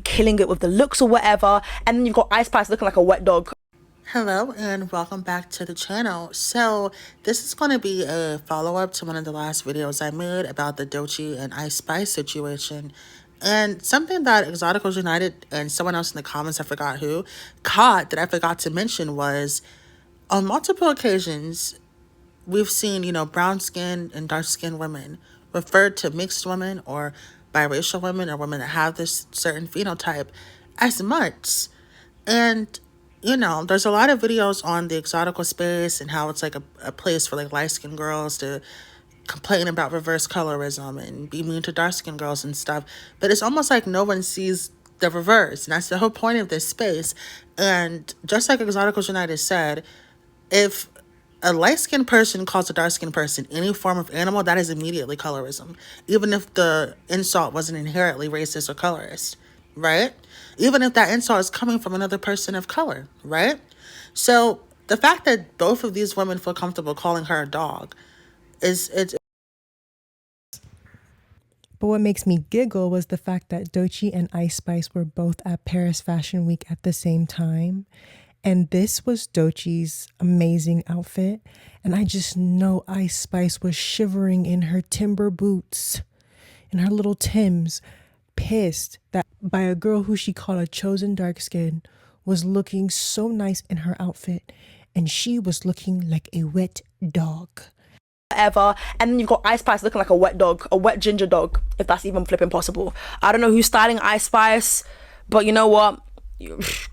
killing it with the looks or whatever, and then you've got Ice Spice looking like a wet dog. Hello and welcome back to the channel. So this is going to be a follow-up to one of the last videos I made about the Doechii and Ice Spice situation. And something that Exoticals United and someone else in the comments, I forgot who, caught that I forgot to mention was on multiple occasions, we've seen, brown skin and dark skinned women referred to mixed women or biracial women or women that have this certain phenotype as mutts. And, there's a lot of videos on the exotical space and how it's like a place for like light skinned girls to complain about reverse colorism and be mean to dark skinned girls and stuff. But it's almost like no one sees the reverse. And that's the whole point of this space. And just like Exoticals United said, if a light-skinned person calls a dark-skinned person any form of animal, that is immediately colorism, even if the insult wasn't inherently racist or colorist, right? Even if that insult is coming from another person of color, right? So the fact that both of these women feel comfortable calling her a dog is. But what makes me giggle was the fact that Doechii and Ice Spice were both at Paris Fashion Week at the same time. And this was Doechii's amazing outfit. And I just know Ice Spice was shivering in her timber boots, in her little Tims, pissed that by a girl who she called a chosen dark skin was looking so nice in her outfit. And she was looking like a wet dog. Whatever, and then you've got Ice Spice looking like a wet dog, a wet ginger dog, if that's even flipping possible. I don't know who's styling Ice Spice, but you know what?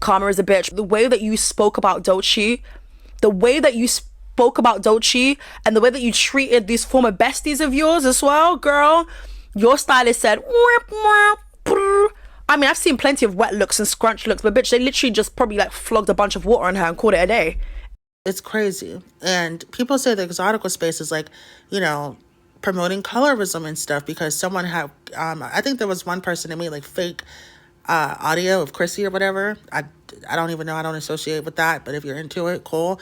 Karma is a bitch. The way that you spoke about Doechii, and the way that you treated these former besties of yours as well, girl, your stylist said, I mean, I've seen plenty of wet looks and scrunch looks, but bitch, they literally just probably like flogged a bunch of water on her and called it a day. It's crazy. And people say the exotical space is like, promoting colorism and stuff because someone had, I think there was one person that made like fake audio of Chrissy or whatever. I don't even know. I don't associate with that. But if you're into it, cool.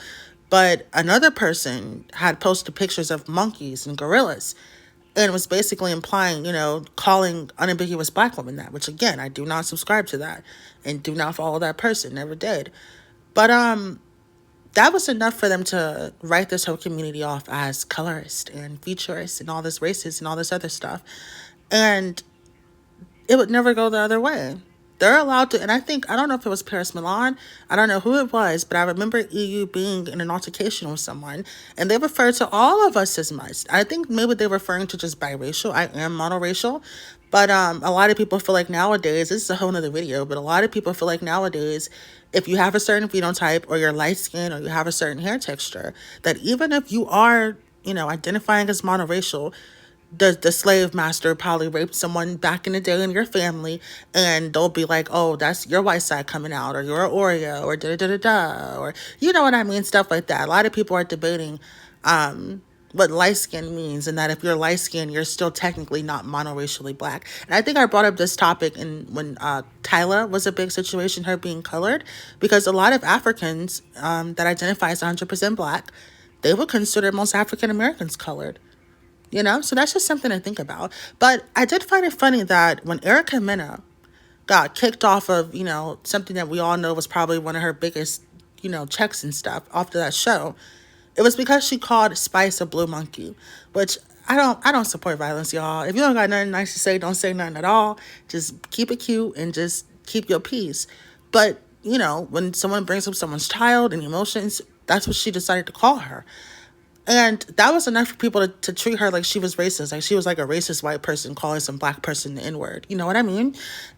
But another person had posted pictures of monkeys and gorillas and was basically implying, calling unambiguous black women that, which again, I do not subscribe to that and do not follow that person. Never did. But, that was enough for them to write this whole community off as colorist and futurist and all this racist and all this other stuff. And it would never go the other way. They're allowed to, and I don't know if it was Paris Milan, I don't know who it was, but I remember EU being in an altercation with someone, and they referred to all of us as much. I think maybe they're referring to just biracial. I am monoracial, but a lot of people feel like nowadays, this is a whole nother video, but a lot of people feel like nowadays, if you have a certain phenotype or you're light skin or you have a certain hair texture, that even if you are, identifying as monoracial, the slave master probably raped someone back in the day in your family, and they'll be like, oh, that's your white side coming out, or you're an Oreo, or da-da-da-da-da, or you know what I mean, stuff like that. A lot of people are debating what light skin means, and that if you're light skin, you're still technically not monoracially black. And I think I brought up this topic when Tyla was a big situation, her being colored, because a lot of Africans that identify as 100% black, they would consider most African Americans colored. So that's just something to think about. But I did find it funny that when Erica Mena got kicked off of, something that we all know was probably one of her biggest, checks and stuff after that show, it was because she called Spice a blue monkey, which I don't support violence, y'all. If you don't got nothing nice to say, don't say nothing at all. Just keep it cute and just keep your peace. But, when someone brings up someone's child and emotions, that's what she decided to call her. And that was enough for people to treat her like she was racist. Like she was like a racist white person calling some black person the N-word. You know what I mean?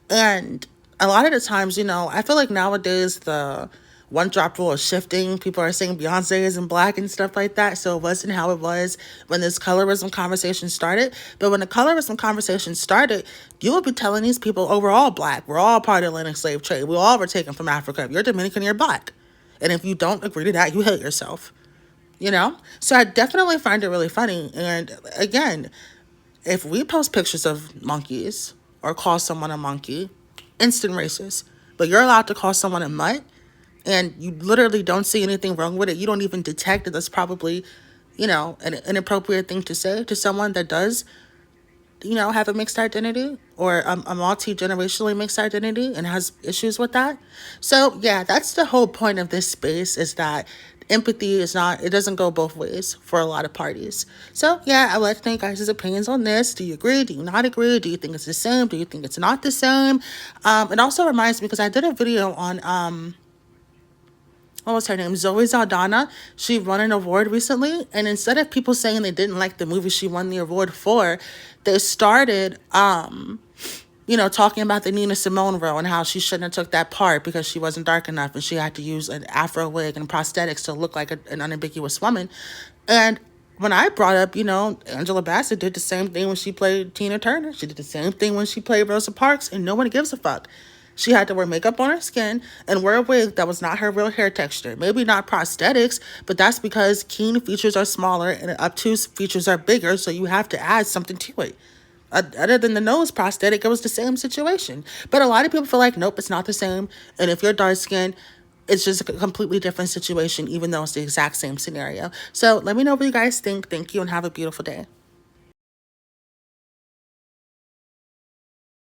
And a lot of the times, I feel like nowadays the one drop rule is shifting. People are saying Beyonce isn't black and stuff like that. So it wasn't how it was when this colorism conversation started. But when the colorism conversation started, you would be telling these people, oh, we're all black. We're all part of the Atlantic slave trade. We all were taken from Africa. If you're Dominican, you're black. And if you don't agree to that, you hate yourself. So I definitely find it really funny. And again, if we post pictures of monkeys or call someone a monkey, instant racist. But you're allowed to call someone a mutt, and you literally don't see anything wrong with it. You don't even detect that that's probably, an inappropriate thing to say to someone that does have a mixed identity or a multi-generationally mixed identity and has issues with that. So yeah, that's the whole point of this space, is that empathy is not, it doesn't go both ways for a lot of parties. So yeah, I would like to know you guys' opinions on this. Do you agree? Do you not agree? Do you think it's the same? Do you think it's not the same? It also reminds me, because I did a video on what was her name? Zoe Zaldana. She won an award recently, and instead of people saying they didn't like the movie she won the award for, they started talking about the Nina Simone role and how she shouldn't have took that part because she wasn't dark enough and she had to use an afro wig and prosthetics to look like an unambiguous woman. And when I brought up, Angela Bassett did the same thing when she played Tina Turner. She did the same thing when she played Rosa Parks, and no one gives a fuck. She had to wear makeup on her skin and wear a wig that was not her real hair texture. Maybe not prosthetics, but that's because keen features are smaller and obtuse features are bigger, so you have to add something to it. Other than the nose prosthetic, it was the same situation. But a lot of people feel like, nope, it's not the same. And if you're dark skinned, it's just a completely different situation, even though it's the exact same scenario. So let me know what you guys think. Thank you and have a beautiful day.